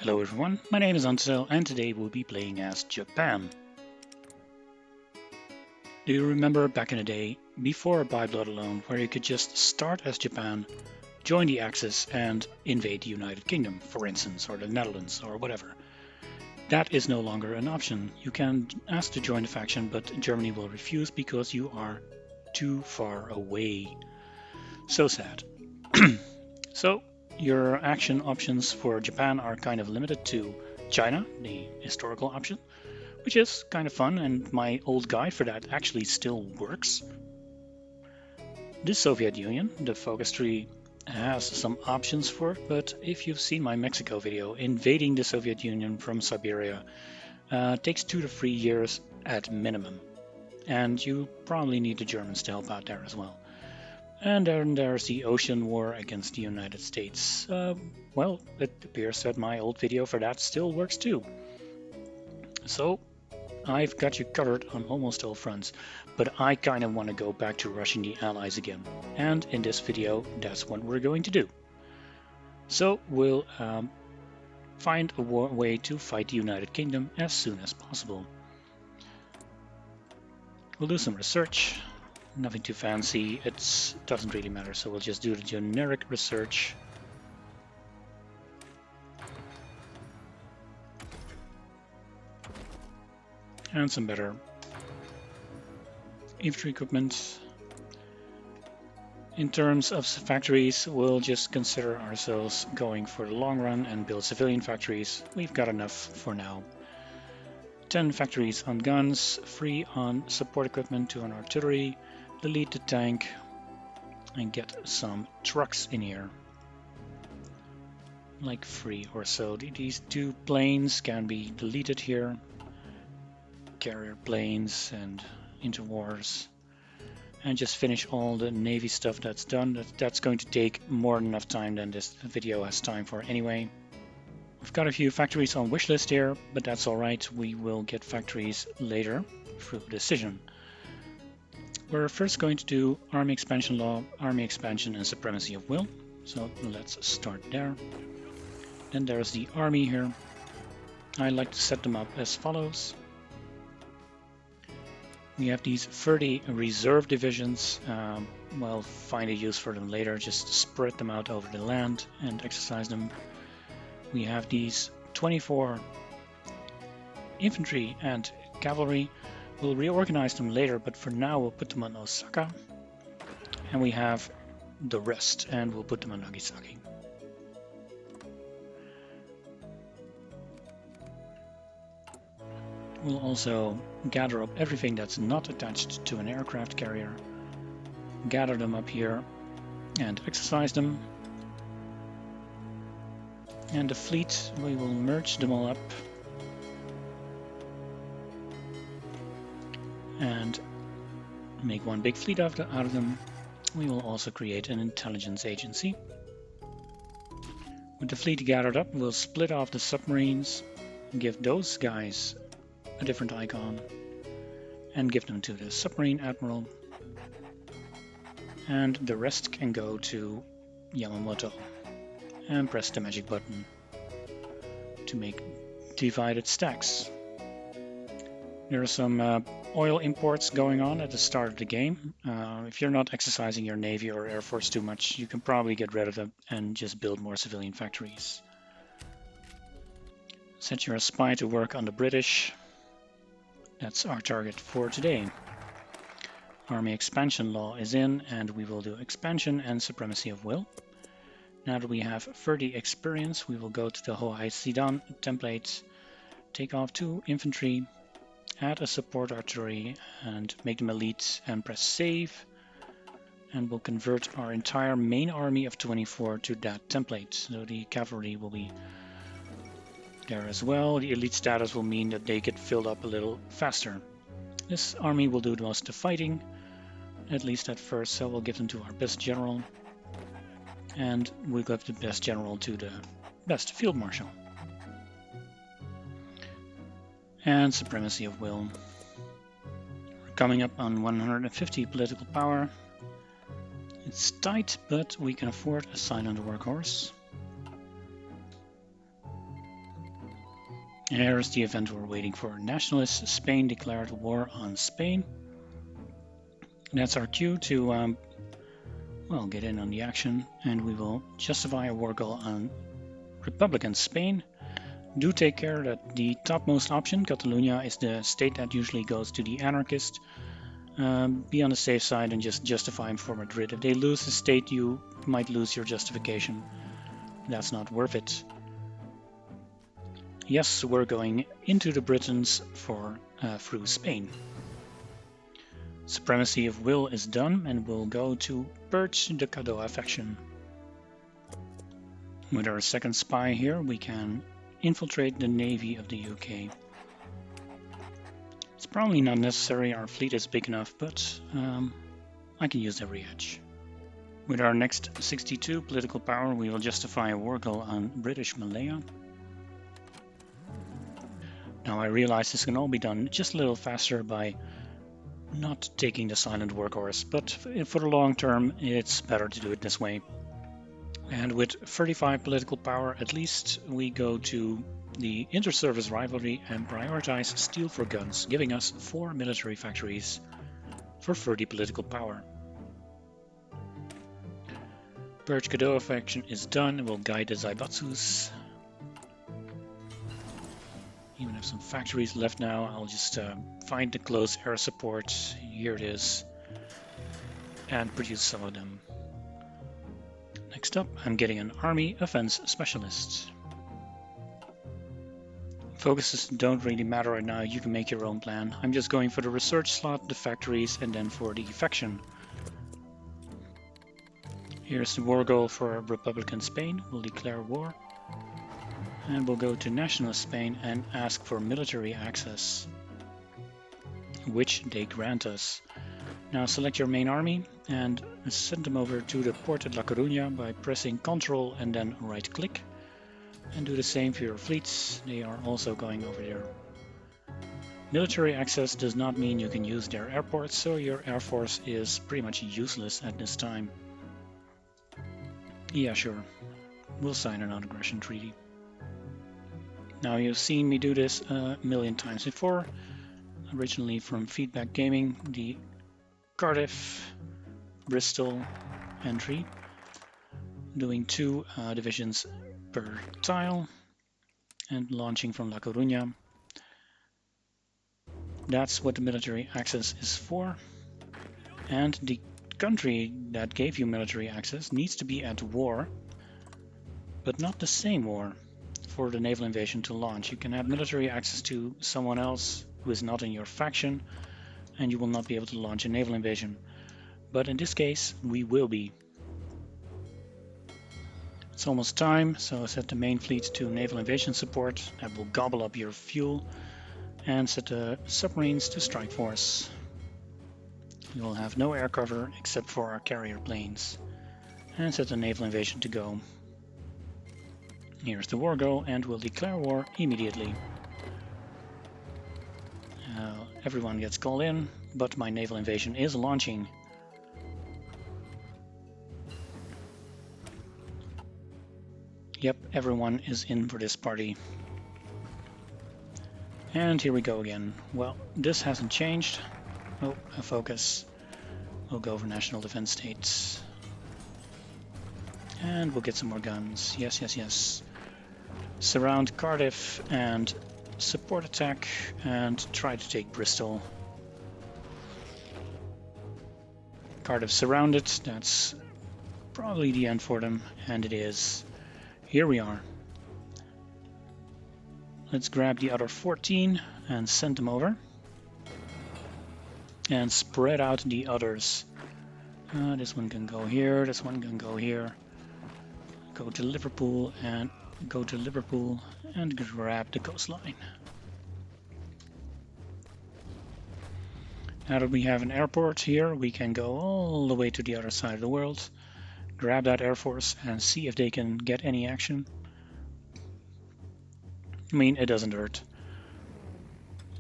Hello everyone, my name is Ansel and today we'll be playing as Japan. Do you remember back in the day, before By Blood Alone, where you could just start as Japan, join the Axis and invade the United Kingdom, for instance, or the Netherlands, or whatever? That is no longer an option. You can ask to join the faction, but Germany will refuse because you are too far away. So sad. So, your action options for Japan are kind of limited to China, the historical option, which is kind of fun, and my old guide for that actually still works. The Soviet Union, the focus tree, has some options for it, but if you've seen my Mexico video, invading the Soviet Union from Siberia takes 2 to 3 years at minimum, and you probably need the Germans to help out there as well. And then there's the Ocean War against the United States. Well, it appears that my old video for that still works too. So, I've got you covered on almost all fronts, but I kind of want to go back to rushing the Allies again. And in this video, that's what we're going to do. So, we'll find a way to fight the United Kingdom as soon as possible. We'll do some research. Nothing too fancy, it doesn't really matter, so we'll just do the generic research. And some better infantry equipment. In terms of factories, we'll just consider ourselves going for the long run and build civilian factories. We've got enough for now. 10 factories on guns, 3 on support equipment, 2 on artillery. Delete the tank and get some trucks in here, like 3 or so. These 2 planes can be deleted here, carrier planes and interwars, and just finish all the Navy stuff that's done. That's going to take more than enough time than this video has time for anyway. We've got a few factories on wishlist here, but that's alright, we will get factories later through decision. We're first going to do Army Expansion Law, Army Expansion and Supremacy of Will. So let's start there. Then there's the Army here. I like to set them up as follows. We have these 30 reserve divisions. Well, find a use for them later, just spread them out over the land and exercise them. We have these 24 infantry and cavalry. We'll reorganize them later, but for now we'll put them on Osaka. And we have the rest, and we'll put them on Nagasaki. We'll also gather up everything that's not attached to an aircraft carrier, gather them up here and exercise them. And the fleet, we will merge them all up and make one big fleet out of them. We will also create an intelligence agency. With the fleet gathered up, we'll split off the submarines, give those guys a different icon, and give them to the submarine admiral. And the rest can go to Yamamoto. And press the magic button to make divided stacks. There are some oil imports going on at the start of the game. If you're not exercising your Navy or Air Force too much, you can probably get rid of them and just build more civilian factories. Set your spy to work on the British. That's our target for today. Army Expansion Law is in, and we will do Expansion and Supremacy of Will. Now that we have 30 experience, we will go to the Hoi4 template, take off 2 infantry, add a support artillery and make them elite and press save. And we'll convert our entire main army of 24 to that template. So the cavalry will be there as well. The elite status will mean that they get filled up a little faster. This army will do most of the fighting, at least at first, so we'll give them to our best general. And we'll give the best general to the best field marshal. And Supremacy of Will. We're coming up on 150 political power. It's tight, but we can afford a silent workhorse. Here's the event we're waiting for. Nationalists Spain declared war on Spain. That's our cue to well, get in on the action, and we will justify a war goal on Republican Spain. Do take care that the topmost option, Catalonia, is the state that usually goes to the anarchist. Be on the safe side and just justify them for Madrid. If they lose the state, you might lose your justification. That's not worth it. Yes, we're going into the Britons for through Spain. Supremacy of will is done, and we'll go to purge the Caddoa faction. With our second spy here, we can infiltrate the navy of the UK. It's probably not necessary, our fleet is big enough, but I can use every edge. With our next 62 political power, we will justify a war goal on British Malaya. Now I realize this can all be done just a little faster by not taking the silent workhorse, but for the long term it's better to do it this way. And with 35 political power at least, we go to the inter-service rivalry and prioritize steel for guns, giving us 4 military factories for 30 political power. Purge Caddoa faction is done, and we'll guide the Zaibatsus. Even have some factories left now. I'll just find the close air support. Here it is. And produce some of them. Next up, I'm getting an army offense specialist. Focuses don't really matter right now. You can make your own plan. I'm just going for the research slot, the factories, and then for the faction. Here's the war goal for Republican Spain. We'll declare war. And we'll go to Nationalist Spain and ask for military access, which they grant us. Now select your main army and send them over to the port at La Coruña by pressing Ctrl and then right click. And do the same for your fleets, they are also going over there. Military access does not mean you can use their airports, so your air force is pretty much useless at this time. Yeah, sure, we'll sign a non-aggression treaty. Now you've seen me do this a million times before, originally from Feedback Gaming, the Cardiff, Bristol entry, doing 2 divisions per tile and launching from La Coruña. That's what the military access is for, and the country that gave you military access needs to be at war, but not the same war. For the naval invasion to launch, you can have military access to someone else who is not in your faction, and you will not be able to launch a naval invasion. But in this case, we will be. It's almost time, so set the main fleet to naval invasion support. That will gobble up your fuel, and set the submarines to strike force. You will have no air cover except for our carrier planes, and set the naval invasion to go. Here's the war goal, and we'll declare war immediately. Everyone gets called in, but my naval invasion is launching. Yep, everyone is in for this party. And here we go again. Well, this hasn't changed. Oh, a focus. We'll go for National Defense States. And we'll get some more guns. Yes, yes, yes. Surround Cardiff and support attack and try to take Bristol. Cardiff surrounded, that's probably the end for them, and it is. Here we are. Let's grab the other 14 and send them over. And spread out the others. This one can go here, this one can go here. Go to Liverpool and go to Liverpool and grab the coastline. Now that we have an airport here, we can go all the way to the other side of the world, grab that air force and see if they can get any action. I mean, it doesn't hurt.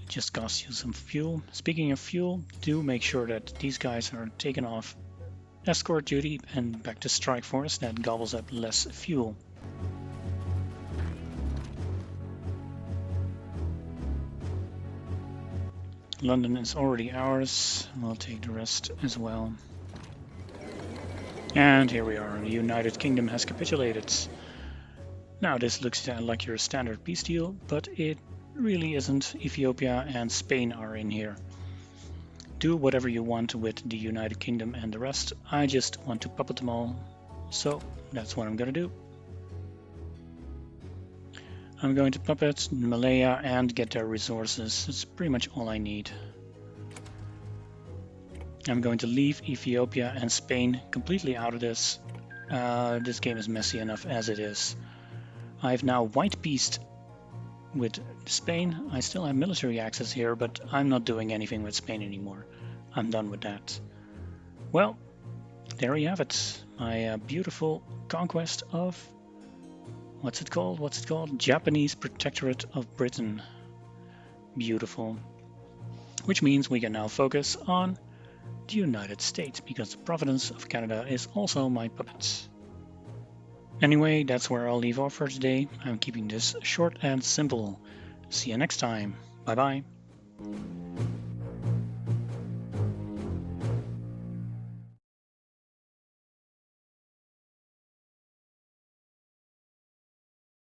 It just costs you some fuel. Speaking of fuel, do make sure that these guys are taken off escort duty and back to strike force. That gobbles up less fuel. London is already ours. We'll take the rest as well. And here we are. The United Kingdom has capitulated. Now this looks like your standard peace deal, but it really isn't. Ethiopia and Spain are in here. Do whatever you want with the United Kingdom and the rest. I just want to puppet them all. So that's what I'm going to do. I'm going to puppet Malaya and get their resources. It's pretty much all I need. I'm going to leave Ethiopia and Spain completely out of this. This game is messy enough as it is. I've now white pieced with Spain. I still have military access here, but I'm not doing anything with Spain anymore. I'm done with that. Well, there you have it. My beautiful conquest of... What's it called? Japanese Protectorate of Britain. Beautiful. Which means we can now focus on the United States, because the Providence of Canada is also my puppet. Anyway, that's where I'll leave off for today. I'm keeping this short and simple. See you next time. Bye bye.